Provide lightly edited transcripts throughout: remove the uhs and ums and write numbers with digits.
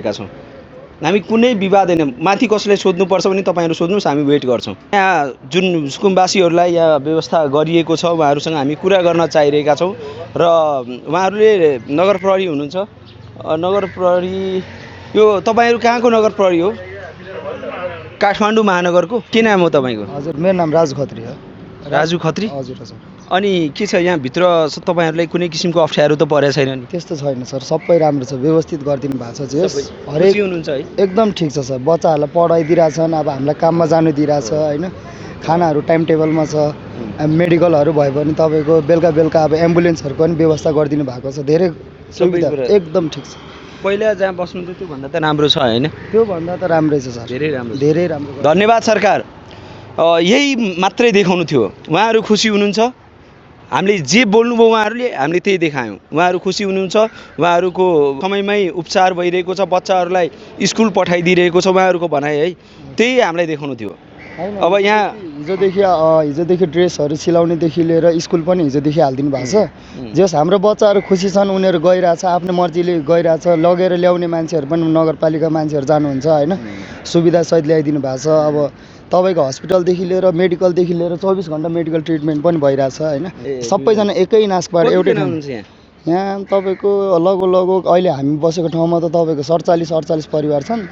छौँ। हामी कुनै विवाद होइन, माथि कसैलाई सोध्नुपर्छ भने तपाईँहरू सोध्नुहोस्, हामी वेट गर्छौँ। यहाँ जुन सुकुम्बासीहरूलाई यहाँ व्यवस्था गरिएको छ उहाँहरूसँग हामी कुरा गर्न चाहिरहेका छौँ र उहाँहरूले नगर प्रहरी हुनुहुन्छ। नगर प्रहरी यो तपाईँहरू कहाँको नगर प्रहरी हो? काठमाडौँ महानगरको। के नाम हो तपाईँको? हजुर, मेरो नाम राजु खत्री हो। राजु खत्री? हजुर हजुर। अनि के छ यहाँभित्र तपाईँहरूलाई कुनै किसिमको अप्ठ्यारो त परेको छैन नि? त्यस्तो छैन सर, सबै राम्रो छ, व्यवस्थित गरिदिनु भएको छ। जेस हरेक हुनुहुन्छ है? एकदम ठिक छ सर। बच्चाहरूलाई पढाइदिरहेछन्, अब हामीलाई काममा जानु दिइरहेछ होइन। खानाहरू टाइम टेबलमा छ। मेडिकलहरू भयो भने तपाईँको बेलुका बेलुका अब एम्बुलेन्सहरूको पनि व्यवस्था गरिदिनु भएको छ। धेरै सुविधा एकदम ठिक छ। पहिला जहाँ बस्नुहुन्थ्यो त्योभन्दा त राम्रो छ होइन? त्योभन्दा त राम्रै छ सर, धेरै राम्रो, धेरै राम्रो। धन्यवाद सरकार। यही मात्रै देखाउनु थियो। उहाँहरू खुसी हुनुहुन्छ, हामीले जे बोल्नुभयो उहाँहरूले हामीले त्यही देखायौँ। उहाँहरू खुसी हुनुहुन्छ, उहाँहरूको समयमै उपचार भइरहेको छ, बच्चाहरूलाई स्कुल पठाइदिइरहेको छ उहाँहरूको भनाइ है, त्यही हामीलाई देखाउनु थियो। अब यहाँ हिजोदेखि ड्रेसहरू सिलाउनेदेखि लिएर स्कुल पनि हिजोदेखि हालिदिनु भएको छ। जस हाम्रो बच्चाहरू खुसी छन्, उनीहरू गइरहेछ, आफ्नो मर्जीले गइरहेछ। लगेर ल्याउने मान्छेहरू पनि नगरपालिका मान्छेहरू जानुहुन्छ होइन, सुविधासहित ल्याइदिनु भएको छ। अब तपाईँको हस्पिटलदेखि लिएर मेडिकलदेखि लिएर 24 घन्टा मेडिकल ट्रिटमेन्ट पनि भइरहेछ होइन। सबैजना एकै नासबाट एउटै ठाउँ। यहाँ तपाईँको लगभग अहिले हामी बसेको ठाउँमा त तपाईँको 47 परिवार छन्।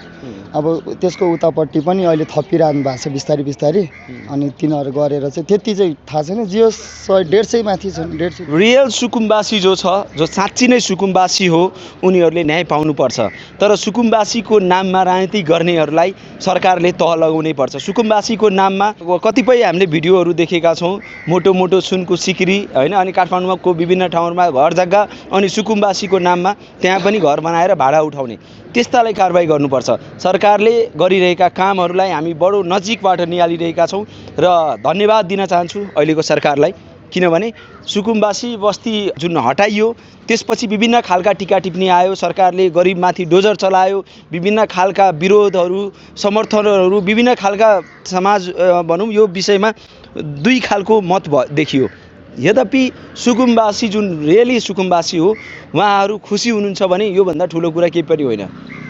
अब त्यसको उतापट्टि पनि अहिले थपिरहनु भएको छ बिस्तारै बिस्तारै। अनि तिनीहरू गरेर चाहिँ त्यति चाहिँ थाहा छैन, जे 150 माथि छन्। 150 रियल सुकुम्बासी जो छ, जो साँच्ची नै सुकुम्बासी हो, उनीहरूले न्याय पाउनुपर्छ। तर सुकुम्बासीको नाममा राजनीति गर्नेहरूलाई सरकारले तह लगाउनै पर्छ। सुकुम्बासीको नाममा कतिपय हामीले भिडियोहरू देखेका छौँ, मोटो मोटो सुनको सिक्री होइन, अनि काठमाडौँको विभिन्न ठाउँहरूमा घर जग्गा अनि सुकुम्बासीको नाममा त्यहाँ पनि घर बनाएर भाडा उठाउने, त्यस्तालाई कारबाही गर्नुपर्छ। सरकारले गरिरहेका कामहरूलाई हामी बडो नजिकबाट निहालिरहेका छौँ र धन्यवाद दिन चाहन्छु अहिलेको सरकारलाई। किनभने सुकुम्बासी बस्ती जुन हटाइयो त्यसपछि विभिन्न खालका टिका टिप्पणी आयो, सरकारले गरिबमाथि डोजर चलायो, विभिन्न खालका विरोधहरू समर्थनहरू, विभिन्न खालका समाज भनौँ यो विषयमा दुई खालको मत देखियो। यद्यपि सुकुम्बासी जुन रियली सुकुम्बासी हो उहाँहरू खुसी हुनुहुन्छ भने योभन्दा ठुलो कुरा केही पनि होइन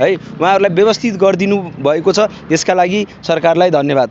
है। उहाँहरूलाई व्यवस्थित गरिदिनु भएको छ, यसका लागि सरकारलाई धन्यवाद।